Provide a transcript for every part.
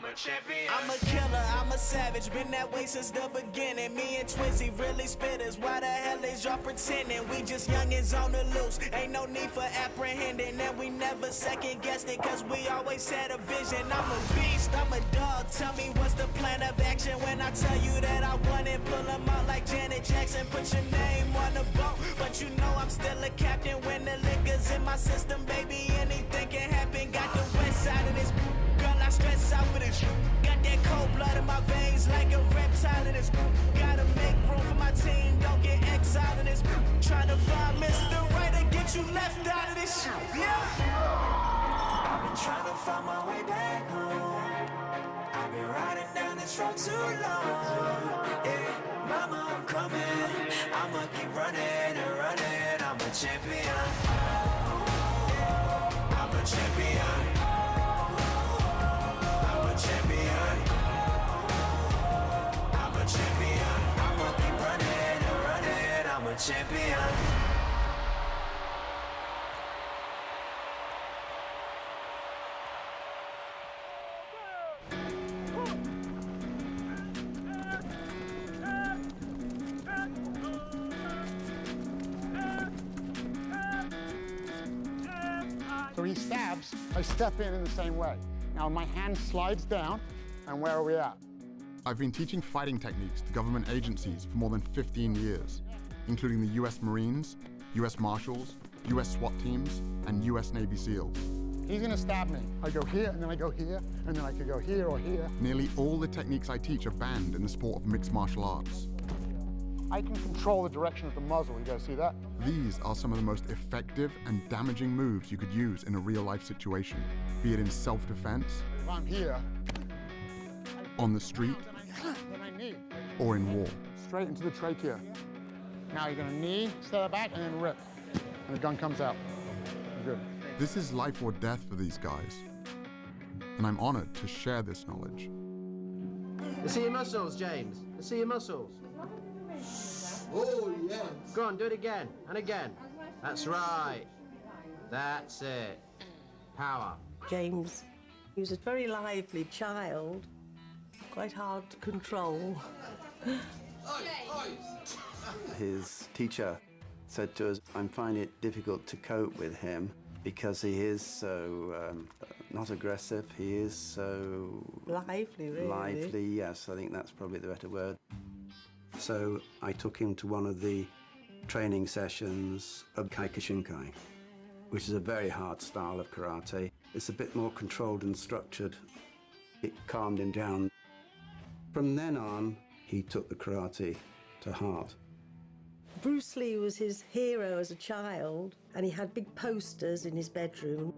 a champion. I'm a killer, I'm a savage, been that way since the beginning. Me and Twizzy really spitters, why the hell is y'all pretending? We just youngins on the loose, ain't no need for apprehending. And we never second guessed it, cause we always had a vision. I'm a beast, I'm a dog, tell me what's the plan of action? When I tell you that I want it, pull them out like Janet Jackson. Put your name on the boat, but you know I'm still a captain. When the liquor's in my system, baby, anything can happen. Got the west side of this, girl, I stress out for this. Got that cold blood in my veins like a reptile in this. Gotta make room for my team, don't get exiled in this. Trying to find Mr. Right and get you left out of this shit. Yeah. I've been trying to find my way back home. I've been riding down this road too long. Yeah, mama, I'm coming. I'ma keep running and running. I'm a champion. I'm a champion. I'm a champion. I'm a champion. I'ma keep running and running. I'm a champion. So he stabs, I step in the same way. Now my hand slides down, and where are we at? I've been teaching fighting techniques to government agencies for more than 15 years, including the US Marines, US Marshals, US SWAT teams, and US Navy SEALs. He's gonna stab me. I go here, and then I go here, and then I could go here or here. Nearly all the techniques I teach are banned in the sport of mixed martial arts. I can control the direction of the muzzle, you guys see that? These are some of the most effective and damaging moves you could use in a real-life situation, be it in self-defense, If I'm here, on the street, then I knee. or in war. Straight into the trachea. Now you're gonna knee, step back, and then rip. And the gun comes out. Good. This is life or death for these guys, and I'm honored to share this knowledge. Let's see your muscles, James. Let's see your muscles. Oh, yes. Go on, do it again and again. That's right. That's it. Power. James, he was a very lively child, quite hard to control. His teacher said to us, I'm finding it difficult to cope with him because he is so not aggressive, he is so... Lively, really. Lively, yes, I think that's probably the better word. So I took him to one of the training sessions of Kyokushinkai, which is a very hard style of karate. It's a bit more controlled and structured. It calmed him down. From then on, he took the karate to heart. Bruce Lee was his hero as a child, and he had big posters in his bedroom.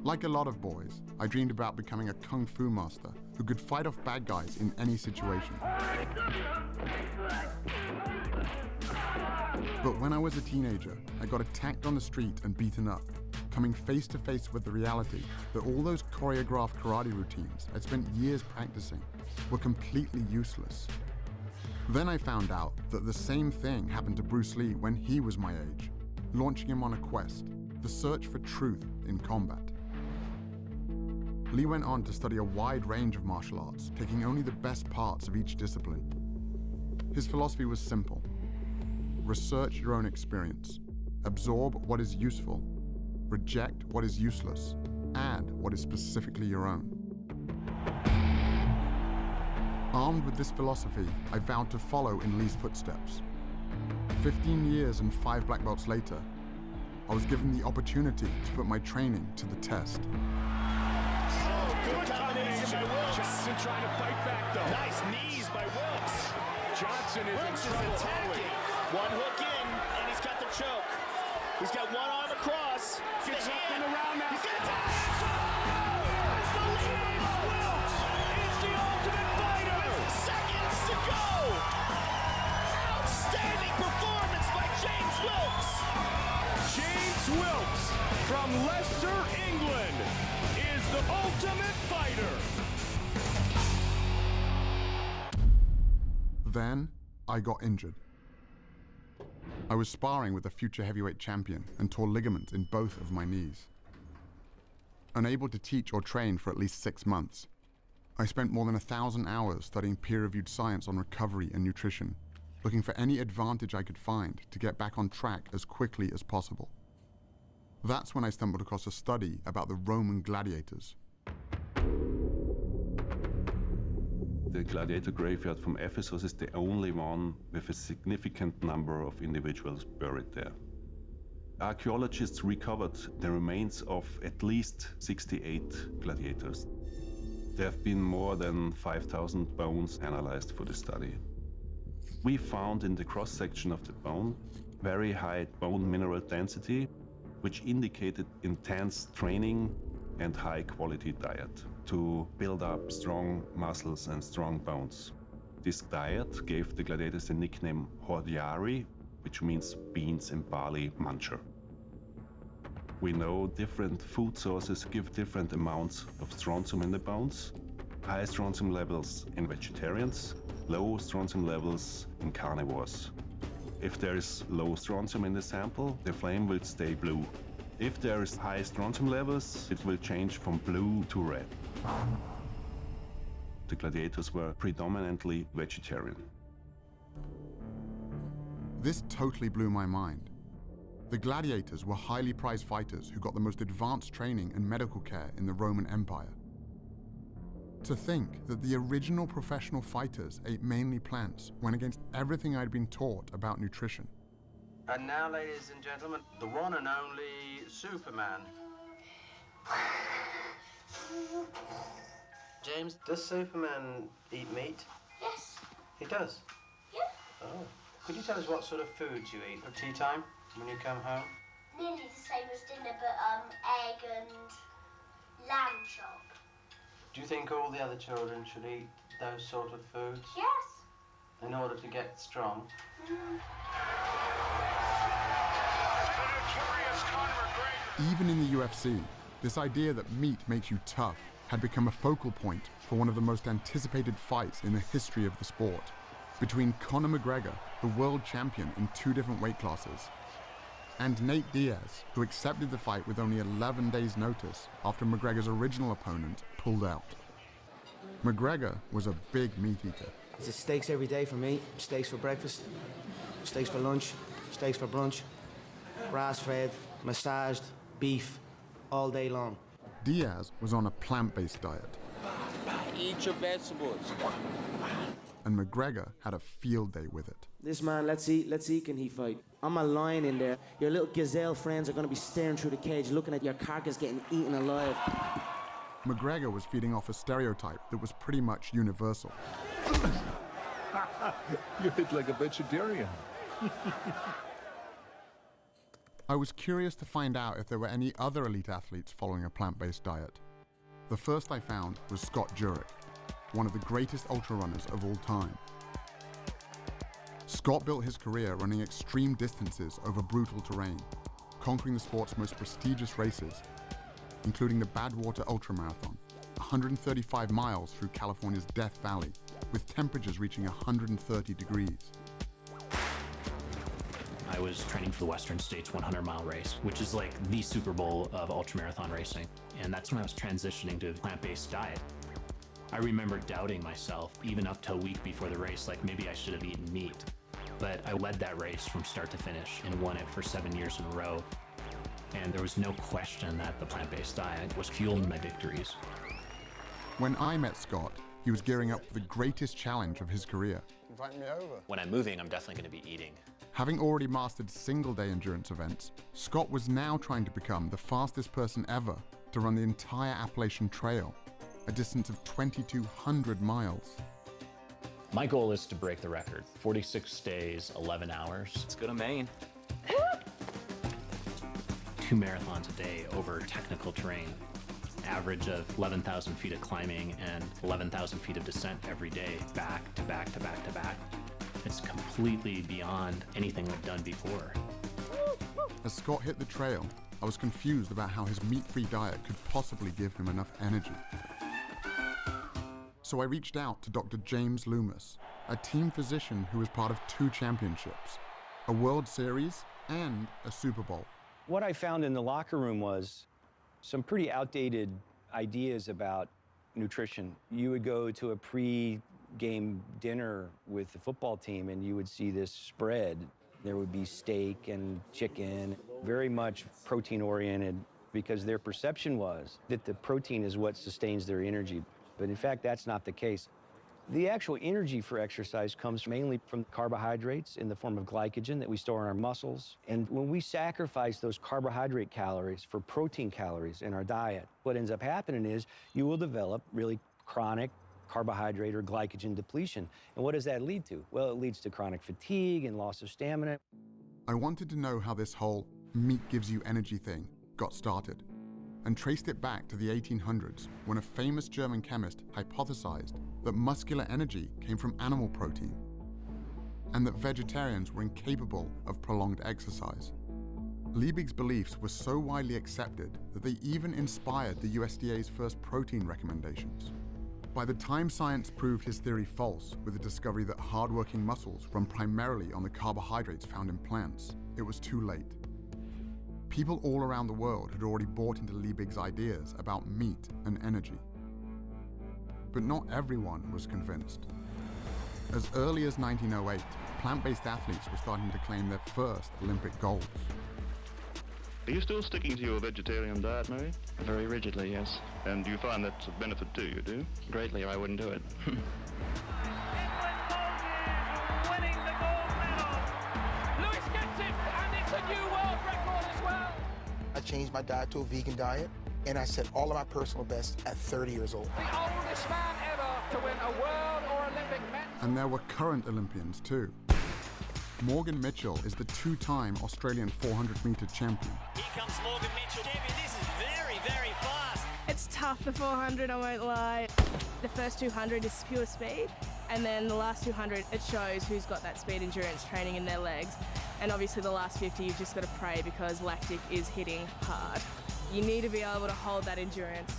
Like a lot of boys, I dreamed about becoming a kung fu master who could fight off bad guys in any situation. But when I was a teenager, I got attacked on the street and beaten up, coming face to face with the reality that all those choreographed karate routines I'd spent years practicing were completely useless. Then I found out that the same thing happened to Bruce Lee when he was my age, launching him on a quest, the search for truth in combat. Lee went on to study a wide range of martial arts, taking only the best parts of each discipline. His philosophy was simple: research your own experience, absorb what is useful, reject what is useless, add what is specifically your own. Armed with this philosophy, I vowed to follow in Lee's footsteps. 15 years and 5 black belts later, I was given the opportunity to put my training to the test. Good combination by Wilks. Johnson trying to fight back, though. Nice knees by Wilks. Johnson is in trouble. Attacking. One hook in, and he's got the choke. He's got one arm across. Gets up and around now. He's got a tap. James Wilks is the ultimate fighter. Seconds to go. Outstanding performance by James Wilks. James Wilks from Leicester, England, is the ultimate fighter. Then, I got injured. I was sparring with a future heavyweight champion and tore ligaments in both of my knees. Unable to teach or train for at least 6 months, I spent more than 1,000 hours studying peer-reviewed science on recovery and nutrition, looking for any advantage I could find to get back on track as quickly as possible. That's when I stumbled across a study about the Roman gladiators. The gladiator graveyard from Ephesus is the only one with a significant number of individuals buried there. Archaeologists recovered the remains of at least 68 gladiators. There have been more than 5,000 bones analyzed for the study. We found in the cross-section of the bone very high bone mineral density, which indicated intense training and high-quality diet to build up strong muscles and strong bones. This diet gave the gladiators the nickname hordeari, which means beans and barley muncher. We know different food sources give different amounts of strontium in the bones. High strontium levels in vegetarians, low strontium levels in carnivores. If there is low strontium in the sample, the flame will stay blue. If there is high strontium levels, it will change from blue to red. The gladiators were predominantly vegetarian. This totally blew my mind. The gladiators were highly prized fighters who got the most advanced training and medical care in the Roman Empire. To think that the original professional fighters ate mainly plants went against everything I'd been taught about nutrition. And now, ladies and gentlemen, the one and only Superman. James, does Superman eat meat? Yes. He does? Yeah. Oh. Could you tell us what sort of foods you eat for tea time when you come home? Nearly the same as dinner, but egg and lamb chop. Do you think all the other children should eat those sort of foods? Yes. In order to get strong? Even in the UFC, this idea that meat makes you tough had become a focal point for one of the most anticipated fights in the history of the sport, between Conor McGregor, the world champion in 2 different weight classes, and Nate Diaz, who accepted the fight with only 11 days' notice after McGregor's original opponent pulled out. McGregor was a big meat eater. It's steaks every day for me. Steaks for breakfast, steaks for lunch, steaks for brunch, grass-fed, massaged, beef, all day long. Diaz was on a plant-based diet. Eat your vegetables. And McGregor had a field day with it. This man, let's see, can he fight? I'm a lion in there. Your little gazelle friends are gonna be staring through the cage, looking at your carcass getting eaten alive. McGregor was feeding off a stereotype that was pretty much universal. You hit like a vegetarian. I was curious to find out if there were any other elite athletes following a plant-based diet. The first I found was Scott Jurek, one of the greatest ultra runners of all time. Scott built his career running extreme distances over brutal terrain, conquering the sport's most prestigious races, including the Badwater Ultramarathon, 135 miles through California's Death Valley, with temperatures reaching 130 degrees. I was training for the Western States 100-mile race, which is like the Super Bowl of ultramarathon racing. And that's when I was transitioning to a plant-based diet. I remember doubting myself, even up to a week before the race, like maybe I should have eaten meat. But I led that race from start to finish and won it for 7 years in a row. And there was no question that the plant-based diet was fueling my victories. When I met Scott, he was gearing up for the greatest challenge of his career. Invite me over. When I'm moving, I'm definitely going to be eating. Having already mastered single-day endurance events, Scott was now trying to become the fastest person ever to run the entire Appalachian Trail, a distance of 2,200 miles. My goal is to break the record. 46 days, 11 hours. Let's go to Maine. 2 marathons a day over technical terrain. Average of 11,000 feet of climbing and 11,000 feet of descent every day, back to back to back to back. It's completely beyond anything I've done before. As Scott hit the trail, I was confused about how his meat-free diet could possibly give him enough energy. So I reached out to Dr. James Loomis, a team physician who was part of 2 championships, a World Series and a Super Bowl. What I found in the locker room was some pretty outdated ideas about nutrition. You would go to a pre-game dinner with the football team and you would see this spread. There would be steak and chicken, very much protein-oriented, because their perception was that the protein is what sustains their energy. But in fact, that's not the case. The actual energy for exercise comes mainly from carbohydrates in the form of glycogen that we store in our muscles. And when we sacrifice those carbohydrate calories for protein calories in our diet, what ends up happening is you will develop really chronic carbohydrate or glycogen depletion. And what does that lead to? Well, it leads to chronic fatigue and loss of stamina. I wanted to know how this whole meat gives you energy thing got started, and traced it back to the 1800s when a famous German chemist hypothesized that muscular energy came from animal protein, and that vegetarians were incapable of prolonged exercise. Liebig's beliefs were so widely accepted that they even inspired the USDA's first protein recommendations. By the time science proved his theory false with the discovery that hardworking muscles run primarily on the carbohydrates found in plants, it was too late. People all around the world had already bought into Liebig's ideas about meat and energy. But not everyone was convinced. As early as 1908, plant-based athletes were starting to claim their first Olympic golds. Are you still sticking to your vegetarian diet, Mary? Very rigidly, yes. And do you find that's a benefit to you, do you? Greatly, or I wouldn't do it. Winning the gold medal. Lewis gets it, and it's a new world record as well. I changed my diet to a vegan diet, and I set all of my personal bests at 30 years old. The oldest man ever to win a world or Olympic medal. And there were current Olympians too. Morgan Mitchell is the two-time Australian 400-meter champion. Here comes Morgan Mitchell. Champion, this is very, very fast. It's tough, the 400, I won't lie. The first 200 is pure speed, and then the last 200, it shows who's got that speed endurance training in their legs. And obviously the last 50, you've just got to pray because lactic is hitting hard. You need to be able to hold that endurance.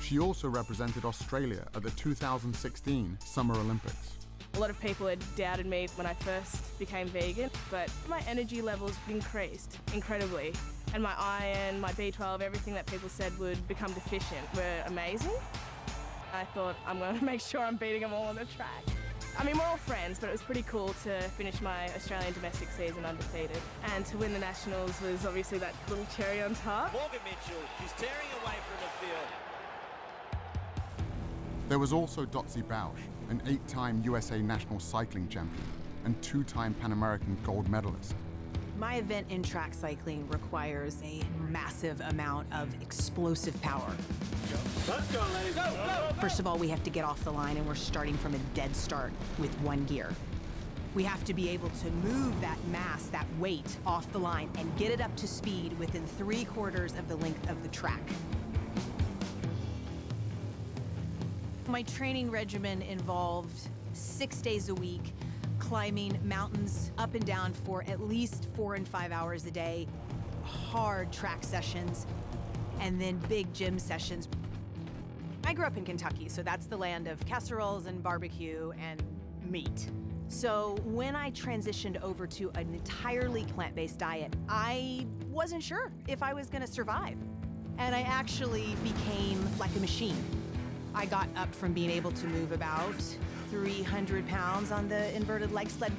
She also represented Australia at the 2016 Summer Olympics. A lot of people had doubted me when I first became vegan, but my energy levels increased incredibly. And my iron, my B12, everything that people said would become deficient were amazing. I thought, I'm going to make sure I'm beating them all on the track. I mean, we're all friends, but it was pretty cool to finish my Australian domestic season undefeated. And to win the Nationals was obviously that little cherry on top. Morgan Mitchell, she's tearing away from the field. There was also Dotsie Bausch, an 8-time USA national cycling champion and 2-time Pan American gold medalist. My event in track cycling requires a massive amount of explosive power. Let's go, ladies. Go, go, go. First of all, we have to get off the line, and we're starting from a dead start with one gear. We have to be able to move that mass, that weight, off the line and get it up to speed within 3/4 of the length of the track. My training regimen involved 6 days a week, climbing mountains up and down for at least 4 and 5 hours a day, hard track sessions, and then big gym sessions. I grew up in Kentucky, so that's the land of casseroles and barbecue and meat. So when I transitioned over to an entirely plant-based diet, I wasn't sure if I was gonna survive. And I actually became like a machine. I got up from being able to move about 300 pounds on the inverted leg sled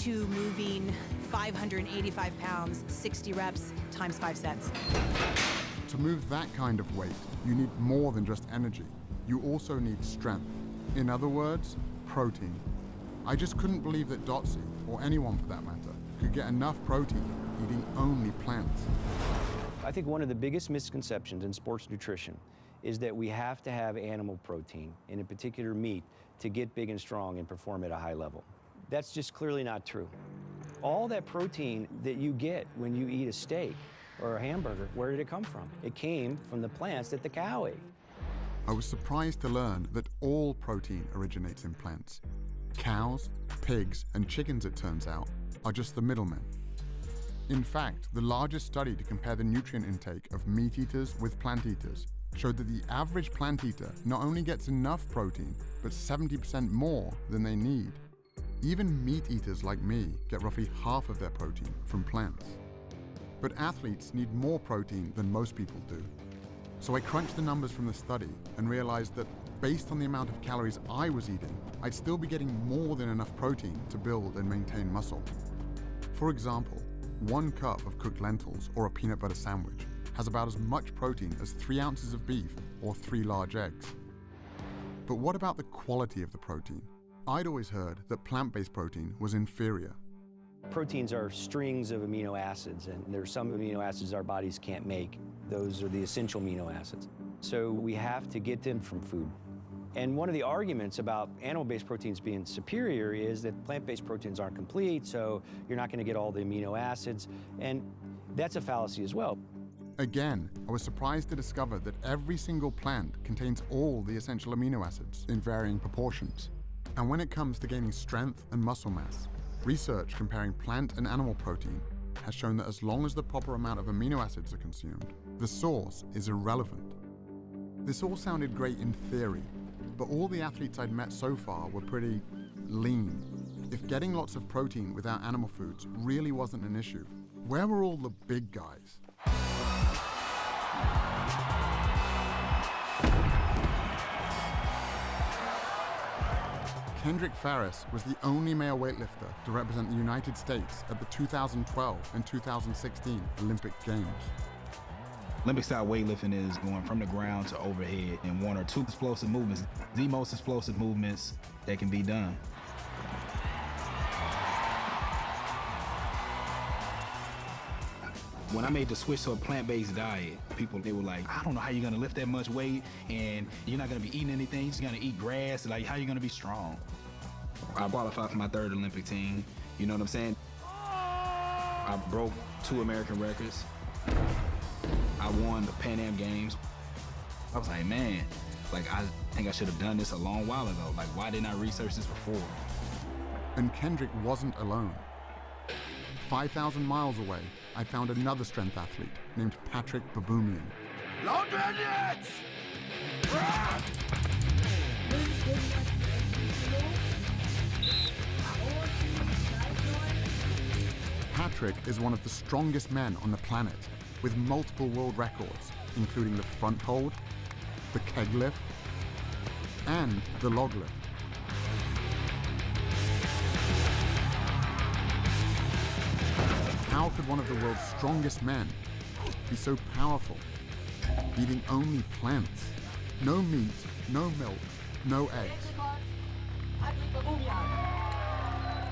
to moving 585 pounds, 60 reps, times 5 sets. To move that kind of weight, you need more than just energy. You also need strength. In other words, protein. I just couldn't believe that Dotsie, or anyone for that matter, could get enough protein eating only plants. I think one of the biggest misconceptions in sports nutrition is that we have to have animal protein, and in particular meat, to get big and strong and perform at a high level. That's just clearly not true. All that protein that you get when you eat a steak or a hamburger, where did it come from? It came from the plants that the cow ate. I was surprised to learn that all protein originates in plants. Cows, pigs, and chickens, it turns out, are just the middlemen. In fact, the largest study to compare the nutrient intake of meat eaters with plant eaters showed that the average plant eater not only gets enough protein, but 70% more than they need. Even meat eaters like me get roughly half of their protein from plants. But athletes need more protein than most people do. So I crunched the numbers from the study and realized that based on the amount of calories I was eating, I'd still be getting more than enough protein to build and maintain muscle. For example, 1 cup of cooked lentils or a peanut butter sandwich has about as much protein as 3 ounces of beef or 3 large eggs. But what about the quality of the protein? I'd always heard that plant-based protein was inferior. Proteins are strings of amino acids, and there's some amino acids our bodies can't make. Those are the essential amino acids. So we have to get them from food. And one of the arguments about animal-based proteins being superior is that plant-based proteins aren't complete, so you're not going to get all the amino acids, and that's a fallacy as well. Again, I was surprised to discover that every single plant contains all the essential amino acids in varying proportions. And when it comes to gaining strength and muscle mass, research comparing plant and animal protein has shown that as long as the proper amount of amino acids are consumed, the source is irrelevant. This all sounded great in theory, but all the athletes I'd met so far were pretty lean. If getting lots of protein without animal foods really wasn't an issue, where were all the big guys? Kendrick Ferris was the only male weightlifter to represent the United States at the 2012 and 2016 Olympic Games. Olympic style weightlifting is going from the ground to overhead in 1 or 2 explosive movements, the most explosive movements that can be done. When I made the switch to a plant-based diet, they were like, I don't know how you're gonna lift that much weight and you're not gonna be eating anything, you're just gonna eat grass, like how are you gonna be strong? I qualified for my 3rd Olympic team, you know what I'm saying? I broke 2 American records. I won the Pan Am Games. I was like, man, like I think I should have done this a long while ago. Like, why didn't I research this before? And Kendrick wasn't alone. 5,000 miles away, I found another strength athlete named Patrick Baboumian. Long grenades! Patrick is one of the strongest men on the planet, with multiple world records, including the front hold, the keg lift, and the log lift. How could one of the world's strongest men be so powerful, eating only plants? No meat, no milk, no eggs.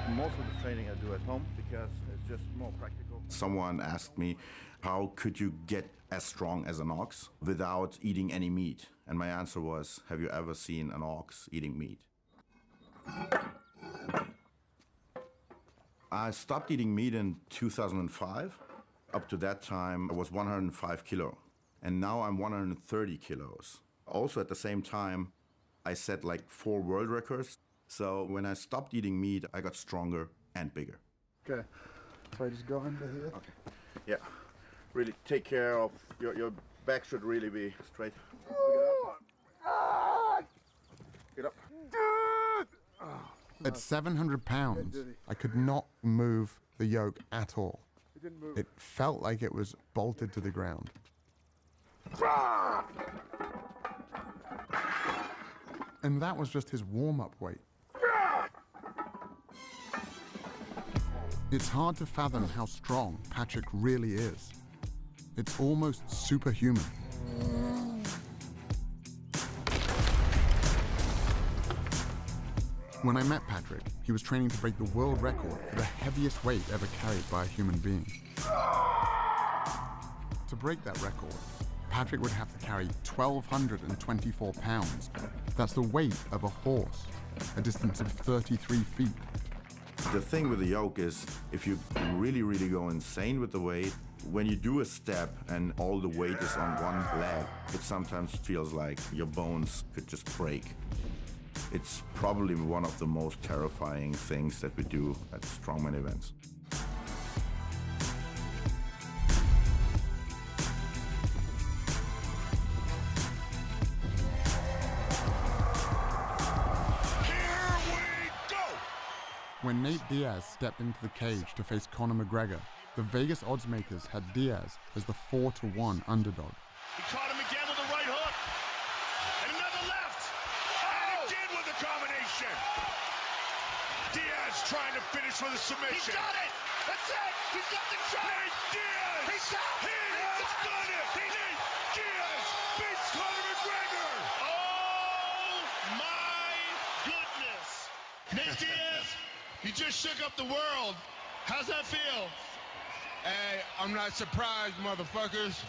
Most of the training I do at home because it's just more practical. Someone asked me, how could you get as strong as an ox without eating any meat? And my answer was, have you ever seen an ox eating meat? I stopped eating meat in 2005. Up to that time, I was 105 kilo. And now I'm 130 kilos. Also at the same time, I set like 4 world records. So when I stopped eating meat, I got stronger and bigger. Okay, so I just go under here. Okay, yeah. Really take care of, your back should really be straight. Get up. At 700 pounds, I could not move the yoke at all. It felt like it was bolted to the ground. And that was just his warm-up weight. It's hard to fathom how strong Patrick really is. It's almost superhuman. When I met Patrick, he was training to break the world record for the heaviest weight ever carried by a human being. To break that record, Patrick would have to carry 1,224 pounds. That's the weight of a horse, a distance of 33 feet. The thing with the yoke is, if you really, really go insane with the weight, when you do a step and all the weight is on one leg, it sometimes feels like your bones could just break. It's probably one of the most terrifying things that we do at strongman events. When Nate Diaz stepped into the cage to face Conor McGregor, the Vegas oddsmakers had Diaz as the 4-1 underdog. He caught him again with a submission. Diaz trying to finish with a submission. He's got it. That's it. He's got the choke. Nate Diaz. He's got it. He has done it. Nate Diaz beats Conor McGregor. Oh my goodness. Nate Diaz, you just shook up the world. How's that feel? Hey, I'm not surprised, motherfuckers.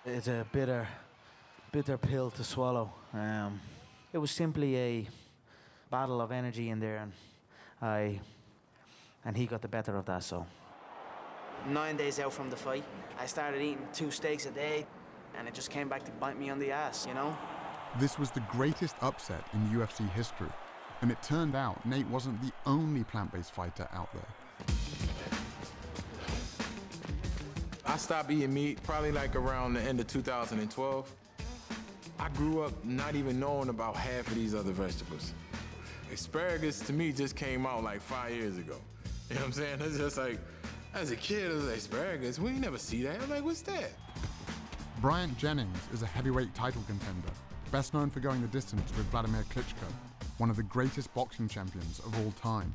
It's a bitter pill to swallow. It was simply a battle of energy in there, and he got the better of that. So 9 days out from the fight, I started eating 2 steaks a day, and it just came back to bite me on the ass, you know? This was the greatest upset in UFC history, and it turned out Nate wasn't the only plant-based fighter out there. I stopped eating meat probably like around the end of 2012. I grew up not even knowing about half of these other vegetables. Asparagus to me just came out like 5 years ago. You know what I'm saying? It's just like, as a kid, it was like, asparagus, we ain't never see that. I'm like, what's that? Bryant Jennings is a heavyweight title contender, best known for going the distance with Vladimir Klitschko, one of the greatest boxing champions of all time.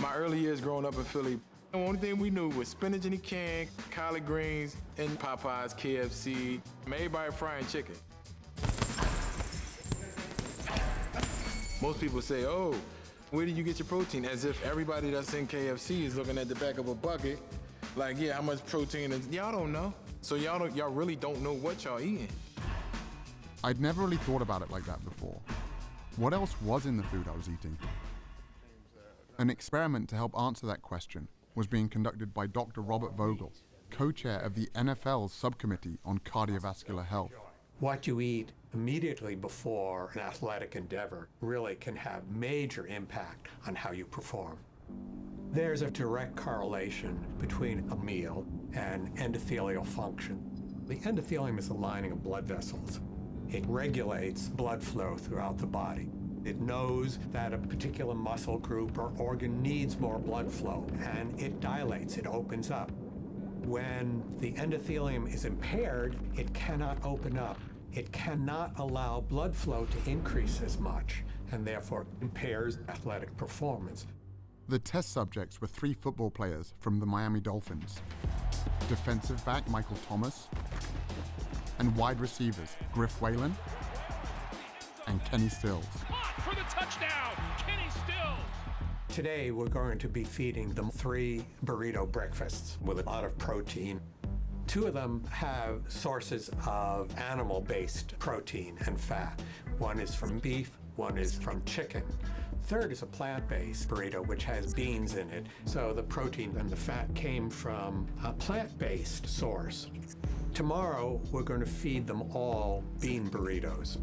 My early years growing up in Philly, the only thing we knew was spinach in a can, collard greens, and Popeyes, KFC, everybody frying chicken. Most people say, oh, where do you get your protein? As if everybody that's in KFC is looking at the back of a bucket, like, yeah, how much protein is, y'all don't know. So y'all really don't know what y'all eating. I'd never really thought about it like that before. What else was in the food I was eating? An experiment to help answer that question was being conducted by Dr. Robert Vogel, co-chair of the NFL's subcommittee on cardiovascular health. What you eat immediately before an athletic endeavor really can have major impact on how you perform. There's a direct correlation between a meal and endothelial function. The endothelium is the lining of blood vessels. It regulates blood flow throughout the body. It knows that a particular muscle group or organ needs more blood flow, and it dilates, it opens up. When the endothelium is impaired, it cannot open up. It cannot allow blood flow to increase as much, and therefore impairs athletic performance. The test subjects were 3 football players from the Miami Dolphins, defensive back Michael Thomas, and wide receivers Griff Whalen and Kenny Stills. For the touchdown, Kenny Stills. Today, we're going to be feeding them 3 burrito breakfasts with a lot of protein. 2 of them have sources of animal-based protein and fat. One is from beef, one is from chicken. Third is a plant-based burrito, which has beans in it. So the protein and the fat came from a plant-based source. Tomorrow, we're going to feed them all bean burritos.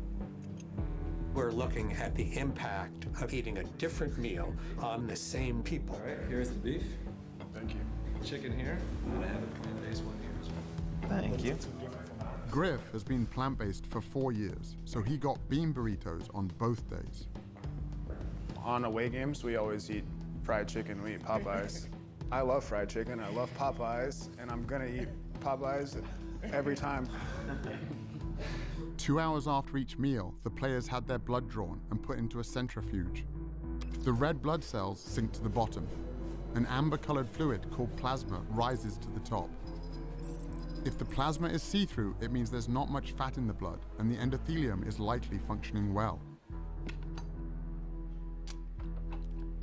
We're looking at the impact of eating a different meal on the same people. All right, here's the beef. Thank you. Chicken here, and I have a plant-based one here as well. Thank you. Griff has been plant-based for 4 years, so he got bean burritos on both days. On away games, we always eat fried chicken, we eat Popeyes. I love fried chicken, I love Popeyes, and I'm gonna eat Popeyes every time. 2 hours after each meal, the players had their blood drawn and put into a centrifuge. The red blood cells sink to the bottom. An amber-colored fluid called plasma rises to the top. If the plasma is see-through, it means there's not much fat in the blood, and the endothelium is likely functioning well.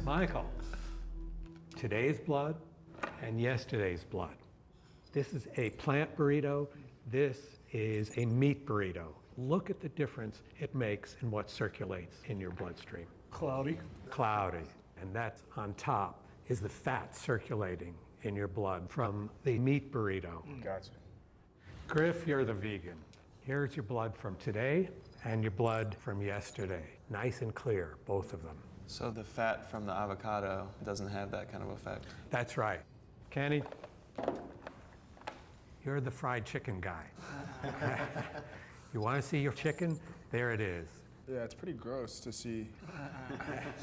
Michael, today's blood and yesterday's blood. This is a plant burrito. This is a meat burrito. Look at the difference it makes in what circulates in your bloodstream. Cloudy? Cloudy. And that's on top is the fat circulating in your blood from the meat burrito. Gotcha. Griff, you're the vegan. Here's your blood from today and your blood from yesterday. Nice and clear, both of them. So the fat from the avocado doesn't have that kind of effect? That's right. Kenny, you're the fried chicken guy. You want to see your chicken? There it is. Yeah, it's pretty gross to see.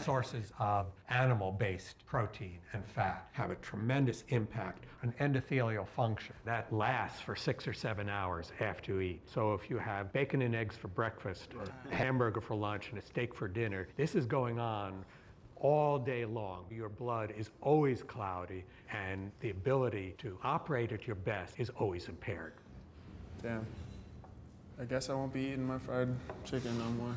Sources of animal-based protein and fat have a tremendous impact on endothelial function. That lasts for 6 or 7 hours after you eat. So if you have bacon and eggs for breakfast, or a hamburger for lunch, and a steak for dinner, this is going on all day long. Your blood is always cloudy, and the ability to operate at your best is always impaired. Damn. I guess I won't be eating my fried chicken no more.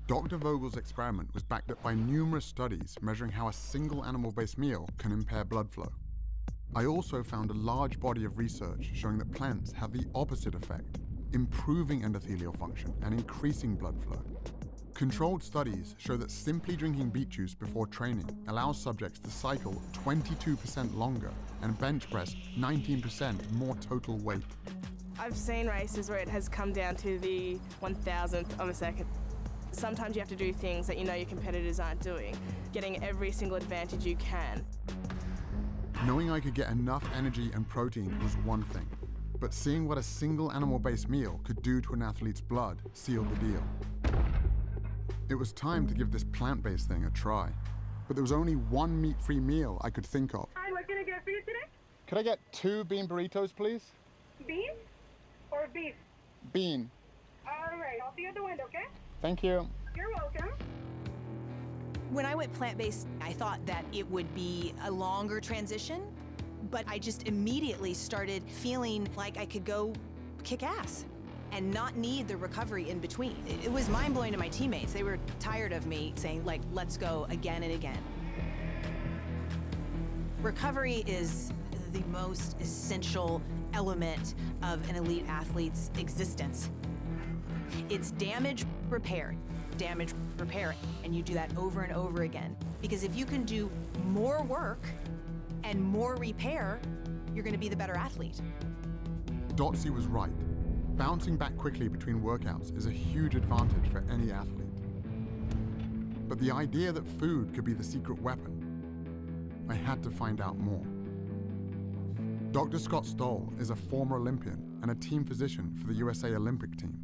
Dr. Vogel's experiment was backed up by numerous studies measuring how a single animal-based meal can impair blood flow. I also found a large body of research showing that plants have the opposite effect, improving endothelial function and increasing blood flow. Controlled studies show that simply drinking beet juice before training allows subjects to cycle 22% longer and bench press 19% more total weight. I've seen races where it has come down to the 1,000th of a second. Sometimes you have to do things that you know your competitors aren't doing, getting every single advantage you can. Knowing I could get enough energy and protein was one thing, but seeing what a single animal-based meal could do to an athlete's blood sealed the deal. It was time to give this plant-based thing a try, but there was only one meat-free meal I could think of. Hi, what can I get for you today? Could I get 2 bean burritos, please? Bean or beef? Bean. All right, I'll see you at the window, okay? Thank you. You're welcome. When I went plant-based, I thought that it would be a longer transition, but I just immediately started feeling like I could go kick ass and not need the recovery in between. It was mind-blowing to my teammates. They were tired of me saying, like, let's go again and again. Recovery is the most essential element of an elite athlete's existence. It's damage repair, and you do that over and over again. Because if you can do more work and more repair, you're gonna be the better athlete. Dotsie was right. Bouncing back quickly between workouts is a huge advantage for any athlete. But the idea that food could be the secret weapon, I had to find out more. Dr. Scott Stoll is a former Olympian and a team physician for the USA Olympic team.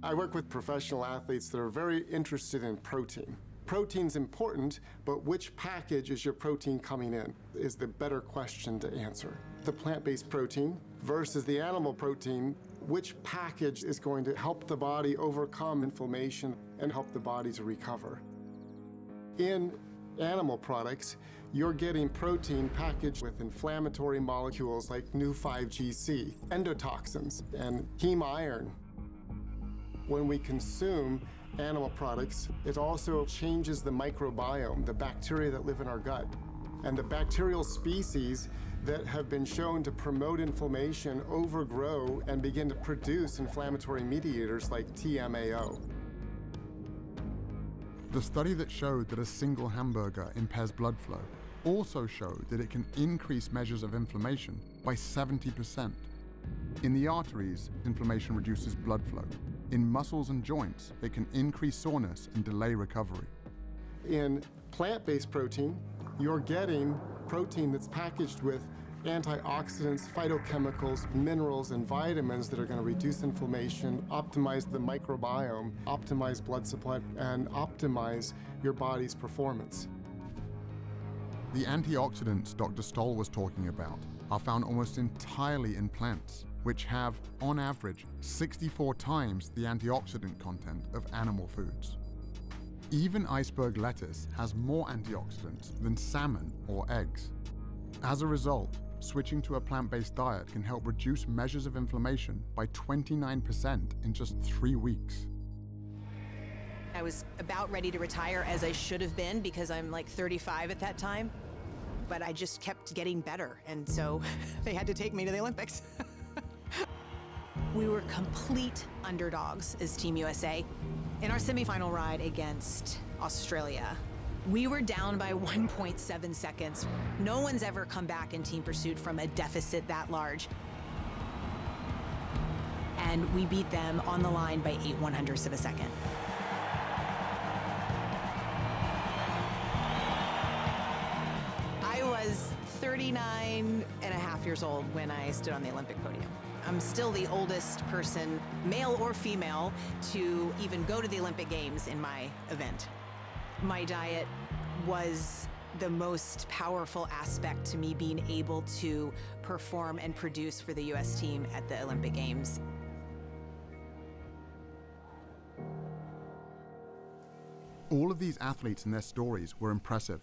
I work with professional athletes that are very interested in protein. Protein's important, but which package is your protein coming in is the better question to answer. The plant-based protein versus the animal protein, which package is going to help the body overcome inflammation and help the body to recover? In animal products, you're getting protein packaged with inflammatory molecules like Nu-5GC, endotoxins, and heme iron. When we consume animal products, it also changes the microbiome, the bacteria that live in our gut. And the bacterial species that have been shown to promote inflammation overgrow and begin to produce inflammatory mediators like TMAO. The study that showed that a single hamburger impairs blood flow also showed that it can increase measures of inflammation by 70%. In the arteries, inflammation reduces blood flow. In muscles and joints, it can increase soreness and delay recovery. In plant-based protein, you're getting protein that's packaged with antioxidants, phytochemicals, minerals, and vitamins that are going to reduce inflammation, optimize the microbiome, optimize blood supply, and optimize your body's performance. The antioxidants Dr. Stoll was talking about are found almost entirely in plants, which have, on average, 64 times the antioxidant content of animal foods. Even iceberg lettuce has more antioxidants than salmon or eggs. As a result, switching to a plant-based diet can help reduce measures of inflammation by 29% in just 3 weeks. I was about ready to retire, as I should have been, because I'm like 35 at that time. But I just kept getting better, and so they had to take me to the Olympics. We were complete underdogs as Team USA in our semifinal ride against Australia. We were down by 1.7 seconds. No one's ever come back in team pursuit from a deficit that large. And we beat them on the line by 8/100ths of a second. I was 39 and a half years old when I stood on the Olympic podium. I'm still the oldest person, male or female, to even go to the Olympic Games in my event. My diet was the most powerful aspect to me being able to perform and produce for the U.S. team at the Olympic Games. All of these athletes and their stories were impressive,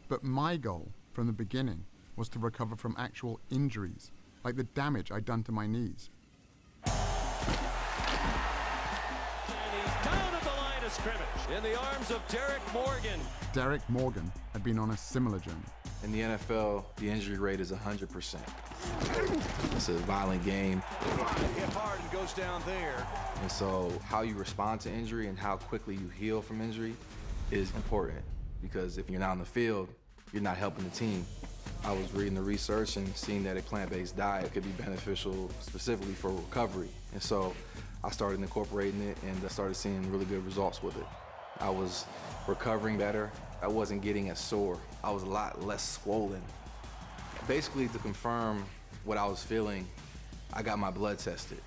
but my goal from the beginning was to recover from actual injuries, like the damage I'd done to my knees. And he's down at the line of scrimmage in the arms of Derek Morgan. Derek Morgan had been on a similar journey. In the NFL, the injury rate is 100%. It's a violent game. Hit hard and goes down there. And so how you respond to injury and how quickly you heal from injury is important, because if you're not on the field, you're not helping the team. I was reading the research and seeing that a plant-based diet could be beneficial specifically for recovery. And so I started incorporating it and I started seeing really good results with it. I was recovering better. I wasn't getting as sore. I was a lot less swollen. Basically, to confirm what I was feeling, I got my blood tested.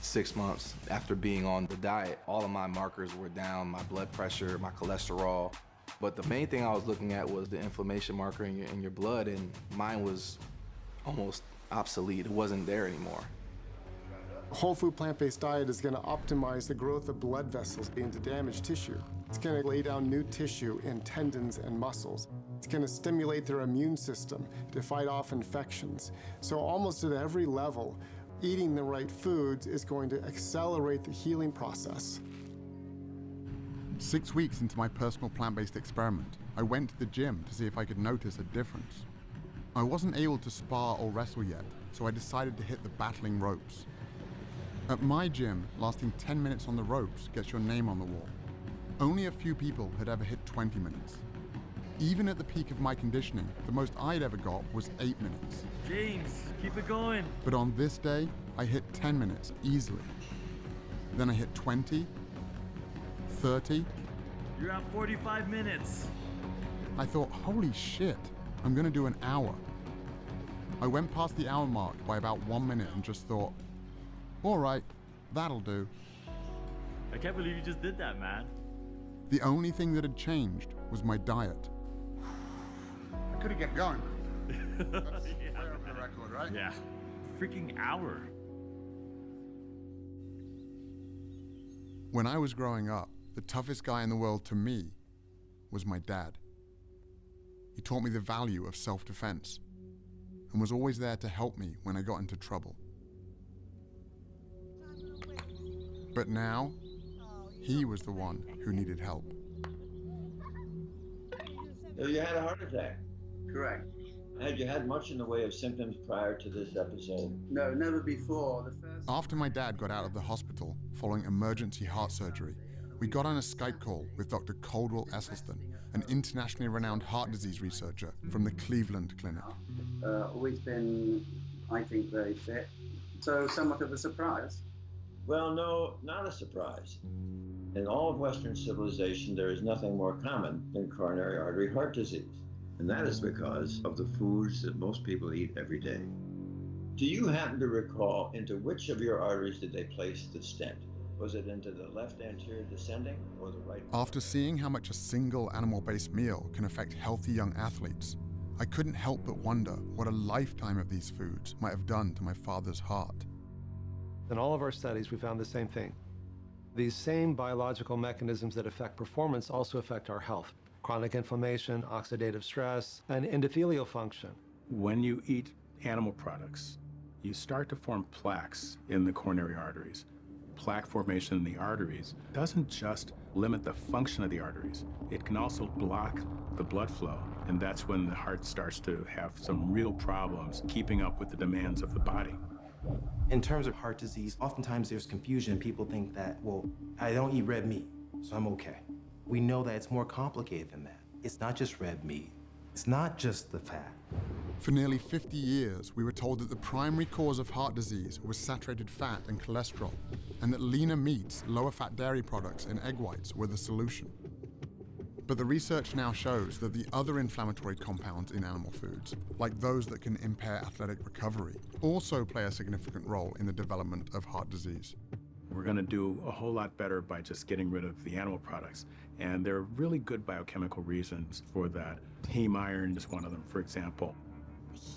6 months after being on the diet, all of my markers were down, my blood pressure, my cholesterol. But the main thing I was looking at was the inflammation marker in your blood, and mine was almost obsolete. It wasn't there anymore. A whole food plant-based diet is going to optimize the growth of blood vessels into damaged tissue. It's going to lay down new tissue in tendons and muscles. It's going to stimulate their immune system to fight off infections. So almost at every level, eating the right foods is going to accelerate the healing process. 6 weeks into my personal plant-based experiment, I went to the gym to see if I could notice a difference. I wasn't able to spar or wrestle yet, so I decided to hit the battling ropes. At my gym, lasting 10 minutes on the ropes gets your name on the wall. Only a few people had ever hit 20 minutes. Even at the peak of my conditioning, the most I'd ever got was 8 minutes. James, keep it going. But on this day, I hit 10 minutes easily. Then I hit 20, 30. You're at 45 minutes. I thought, holy shit, I'm gonna do an hour. I went past the hour mark by about 1 minute and just thought, all right, that'll do. I can't believe you just did that, man. The only thing that had changed was my diet. I could've kept going. Yeah, for the record, right? Yeah. Freaking hour. When I was growing up, the toughest guy in the world to me was my dad. He taught me the value of self-defense and was always there to help me when I got into trouble. But now, he was the one who needed help. So you had a heart attack? Correct. Had you had much in the way of symptoms prior to this episode? No, never before. After my dad got out of the hospital following emergency heart surgery, we got on a Skype call with Dr. Caldwell Esselstyn, an internationally renowned heart disease researcher from the Cleveland Clinic. Always been, I think, very fit. So somewhat of a surprise. Well, no, not a surprise. In all of Western civilization, there is nothing more common than coronary artery heart disease. And that is because of the foods that most people eat every day. Do you happen to recall into which of your arteries did they place the stent? Was it into the left anterior descending or the right? After seeing how much a single animal-based meal can affect healthy young athletes, I couldn't help but wonder what a lifetime of these foods might have done to my father's heart. In all of our studies, we found the same thing. These same biological mechanisms that affect performance also affect our health. Chronic inflammation, oxidative stress, and endothelial function. When you eat animal products, you start to form plaques in the coronary arteries. Plaque formation in the arteries doesn't just limit the function of the arteries, it can also block the blood flow. And that's when the heart starts to have some real problems keeping up with the demands of the body. In terms of heart disease, oftentimes there's confusion. People think that, well, I don't eat red meat, so I'm okay. We know that it's more complicated than that. It's not just red meat. It's not just the fat. For nearly 50 years, we were told that the primary cause of heart disease was saturated fat and cholesterol, and that leaner meats, lower fat dairy products, and egg whites were the solution. But the research now shows that the other inflammatory compounds in animal foods, like those that can impair athletic recovery, also play a significant role in the development of heart disease. We're going to do a whole lot better by just getting rid of the animal products. And there are really good biochemical reasons for that. Heme iron is one of them, for example.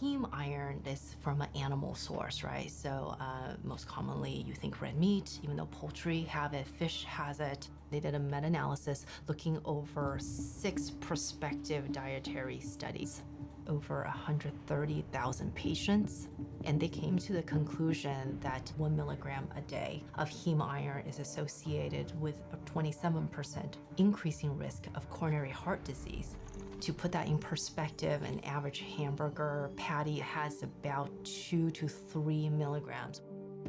Heme iron is from an animal source, right? So most commonly you think red meat, even though poultry have it, fish has it. They did a meta-analysis looking over 6 prospective dietary studies, over 130,000 patients, and they came to the conclusion that 1 milligram a day of heme iron is associated with a 27% increasing risk of coronary heart disease. To put that in perspective, an average hamburger patty has about 2 to 3 milligrams.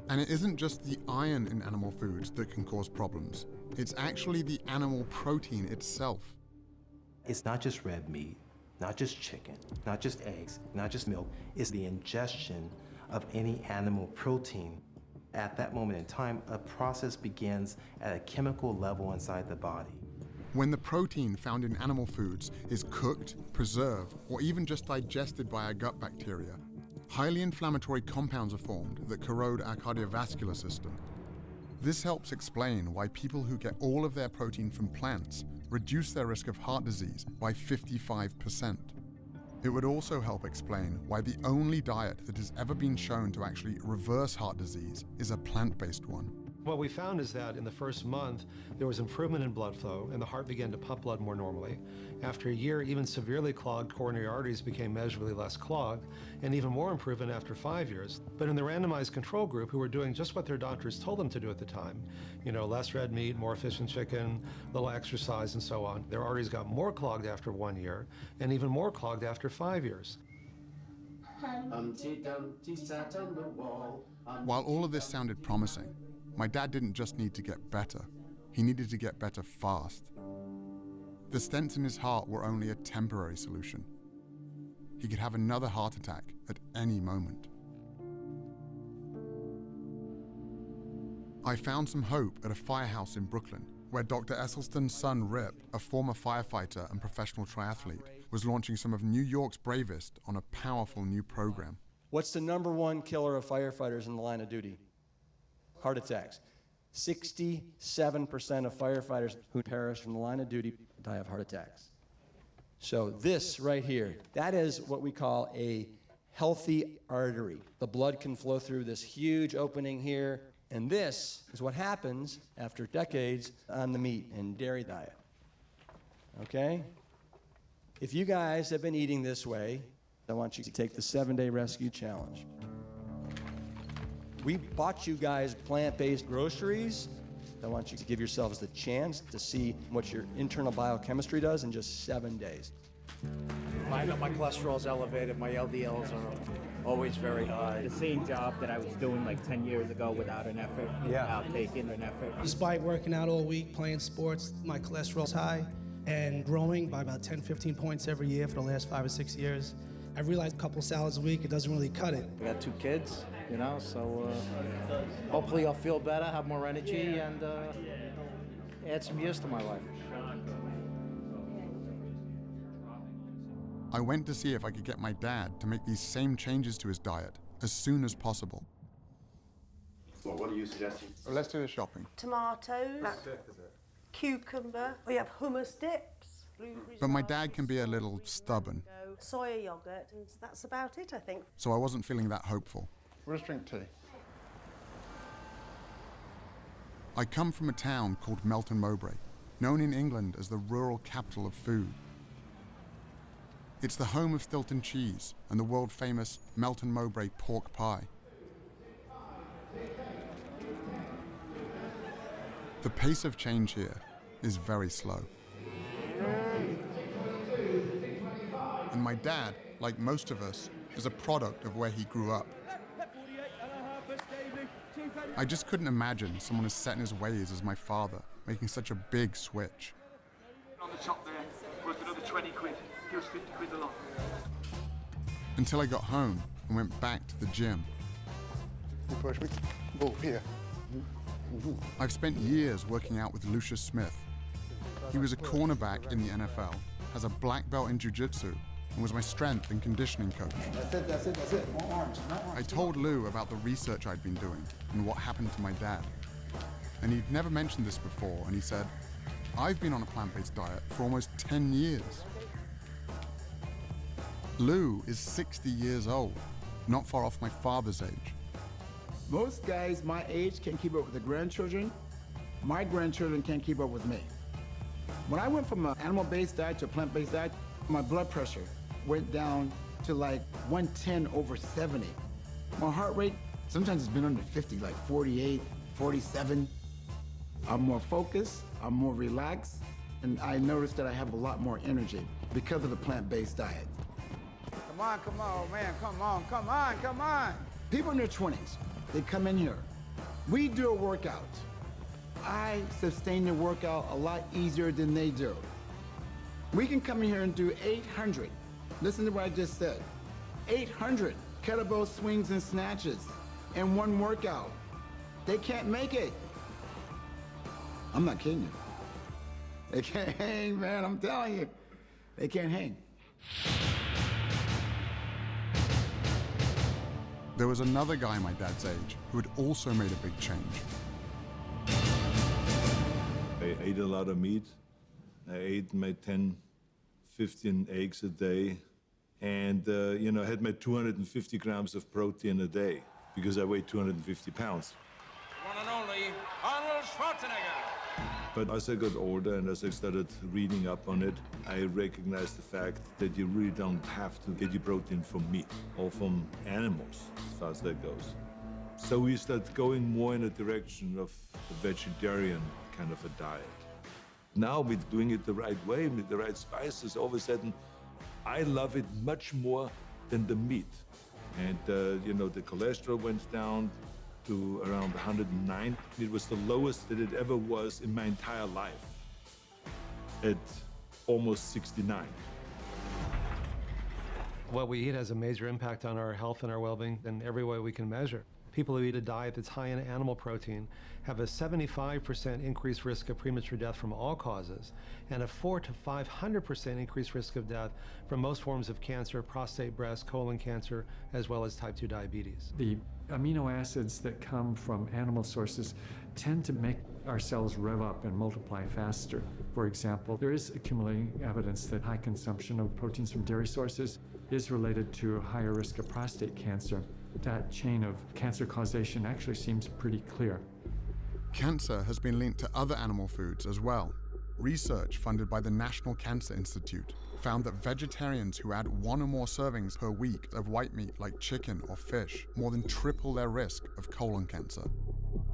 And it isn't just the iron in animal foods that can cause problems. It's actually the animal protein itself. It's not just red meat, not just chicken, not just eggs, not just milk. It's the ingestion of any animal protein. At that moment in time, a process begins at a chemical level inside the body. When the protein found in animal foods is cooked, preserved, or even just digested by our gut bacteria, highly inflammatory compounds are formed that corrode our cardiovascular system. This helps explain why people who get all of their protein from plants reduce their risk of heart disease by 55%. It would also help explain why the only diet that has ever been shown to actually reverse heart disease is a plant-based one. What we found is that in the first month, there was improvement in blood flow and the heart began to pump blood more normally. After a year, even severely clogged coronary arteries became measurably less clogged, and even more improvement after 5 years. But in the randomized control group, who were doing just what their doctors told them to do at the time, less red meat, more fish and chicken, little exercise and so on, their arteries got more clogged after 1 year and even more clogged after 5 years. Humpty Dumpty sat on the wall. While all of this sounded promising, my dad didn't just need to get better, he needed to get better fast. The stents in his heart were only a temporary solution. He could have another heart attack at any moment. I found some hope at a firehouse in Brooklyn, where Dr. Esselstyn's son Rip, a former firefighter and professional triathlete, was launching some of New York's bravest on a powerful new program. What's the #1 killer of firefighters in the line of duty? Heart attacks. 67% of firefighters who perish from the line of duty die of heart attacks. So this right here, that is what we call a healthy artery. The blood can flow through this huge opening here, and this is what happens after decades on the meat and dairy diet. Okay? If you guys have been eating this way, I want you to take the 7-day rescue challenge. We bought you guys plant-based groceries. I want you to give yourselves the chance to see what your internal biochemistry does in just 7 days. I know my cholesterol's elevated, my LDLs are always very high. The same job that I was doing like 10 years ago without an effort, without taking an effort. Despite working out all week, playing sports, my cholesterol's high and growing by about 10, 15 points every year for the last 5 or 6 years. I realized a couple salads a week, it doesn't really cut it. I got 2 kids, so hopefully I'll feel better, have more energy, and add some years to my life. I went to see if I could get my dad to make these same changes to his diet as soon as possible. Well, what are you suggesting? Let's do the shopping. Tomatoes, cucumber, we have hummus dips. But my dad can be a little stubborn, Soya yogurt, and that's about it, I think. so I wasn't feeling that hopeful. We'll just drink tea. I come from a town called Melton Mowbray, known in England as the rural capital of food. It's the home of Stilton cheese and the world-famous Melton Mowbray pork pie. The pace of change here is very slow. And my dad, like most of us, is a product of where he grew up. I just couldn't imagine someone as set in his ways as my father making such a big switch. On the top there, worth another 20 quid. He was 50 quid a lot. Until I got home and went back to the gym. You push me. Go here. I've spent years working out with Lucius Smith, He was a cornerback in the NFL, has a black belt in jiu-jitsu, and was my strength and conditioning coach. That's it. More arms, I told Lou about the research I'd been doing and what happened to my dad. And he'd never mentioned this before, and he said, I've been on a plant-based diet for almost 10 years. Lou is 60 years old, not far off my father's age. Most guys my age can't keep up with the grandchildren. My grandchildren can't keep up with me. When I went from an animal-based diet to a plant-based diet, my blood pressure went down to like 110/70. My heart rate, sometimes it's been under 50, like 48, 47. I'm more focused, I'm more relaxed, and I noticed that I have a lot more energy because of the plant-based diet. Come on, man, come on. People in their 20s, they come in here. We do a workout. I sustain the workout a lot easier than they do. We can come in here and do 800. Listen to what I just said. 800 kettlebell swings and snatches in one workout. They can't make it. I'm not kidding you. They can't hang, man, I'm telling you. They can't hang. There was another guy my dad's age who had also made a big change. I ate a lot of meat. I ate my 10, 15 eggs a day. And, I had my 250 grams of protein a day because I weighed 250 pounds. One and only Arnold Schwarzenegger. But as I got older and as I started reading up on it, I recognized the fact that you really don't have to get your protein from meat or from animals, as far as that goes. So we started going more in a direction of a vegetarian kind of a diet. Now we're doing it the right way, with the right spices. All of a sudden, I love it much more than the meat. And, the cholesterol went down to around 109. It was the lowest that it ever was in my entire life, at almost 69. What we eat has a major impact on our health and our well-being in every way we can measure. People who eat a diet that's high in animal protein have a 75% increased risk of premature death from all causes, and a 400 to 500% increased risk of death from most forms of cancer, prostate, breast, colon cancer, as well as type 2 diabetes. The amino acids that come from animal sources tend to make our cells rev up and multiply faster. For example, there is accumulating evidence that high consumption of proteins from dairy sources is related to a higher risk of prostate cancer. That chain of cancer causation actually seems pretty clear. Cancer has been linked to other animal foods as well. Research funded by the National Cancer Institute found that vegetarians who add 1 or more servings per week of white meat like chicken or fish more than triple their risk of colon cancer.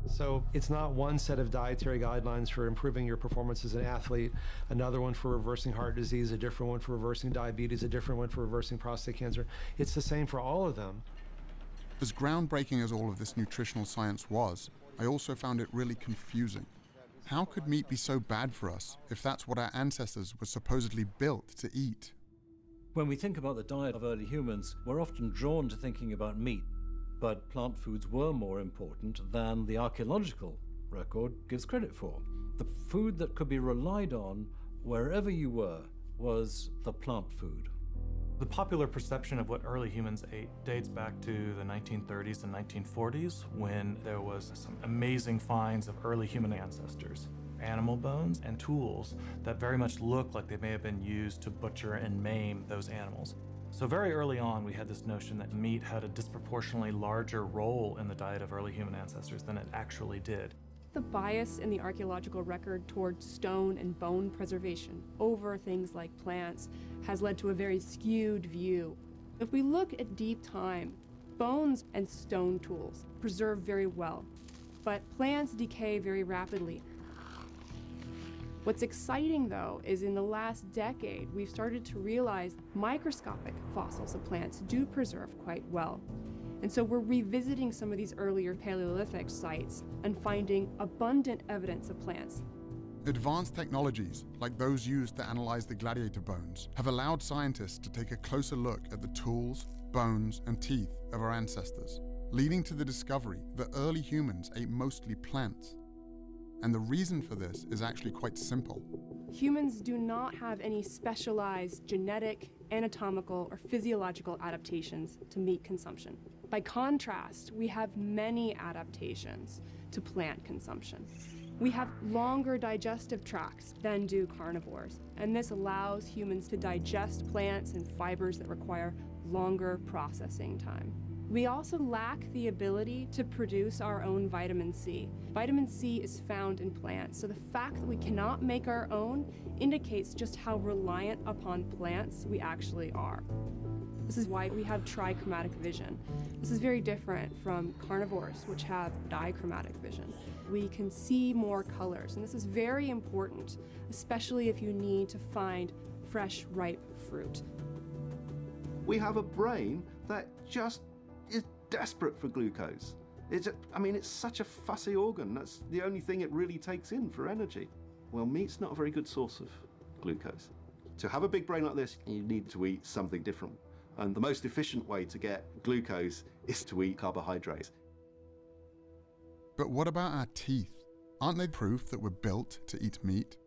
So it's not one set of dietary guidelines for improving your performance as an athlete, another one for reversing heart disease, a different one for reversing diabetes, a different one for reversing prostate cancer. It's the same for all of them. As groundbreaking as all of this nutritional science was, I also found it really confusing. How could meat be so bad for us if that's what our ancestors were supposedly built to eat? When we think about the diet of early humans, we're often drawn to thinking about meat, but plant foods were more important than the archaeological record gives credit for. The food that could be relied on wherever you were was the plant food. The popular perception of what early humans ate dates back to the 1930s and 1940s, when there was some amazing finds of early human ancestors, animal bones and tools that very much look like they may have been used to butcher and maim those animals. So very early on, we had this notion that meat had a disproportionately larger role in the diet of early human ancestors than it actually did. The bias in the archaeological record towards stone and bone preservation over things like plants has led to a very skewed view. If we look at deep time, bones and stone tools preserve very well, but plants decay very rapidly. What's exciting, though, is in the last decade, we've started to realize microscopic fossils of plants do preserve quite well. And so we're revisiting some of these earlier Paleolithic sites and finding abundant evidence of plants. Advanced technologies, like those used to analyze the gladiator bones, have allowed scientists to take a closer look at the tools, bones, and teeth of our ancestors, leading to the discovery that early humans ate mostly plants. And the reason for this is actually quite simple. Humans do not have any specialized genetic, anatomical, or physiological adaptations to meat consumption. By contrast, we have many adaptations to plant consumption. We have longer digestive tracts than do carnivores, and this allows humans to digest plants and fibers that require longer processing time. We also lack the ability to produce our own vitamin C. Vitamin C is found in plants, so the fact that we cannot make our own indicates just how reliant upon plants we actually are. This is why we have trichromatic vision. This is very different from carnivores, which have dichromatic vision. We can see more colors, and this is very important, especially if you need to find fresh, ripe fruit. We have a brain that just is desperate for glucose. It's such a fussy organ. That's the only thing it really takes in for energy. Well, meat's not a very good source of glucose. To have a big brain like this, you need to eat something different. And the most efficient way to get glucose is to eat carbohydrates. But what about our teeth? Aren't they proof that we're built to eat meat?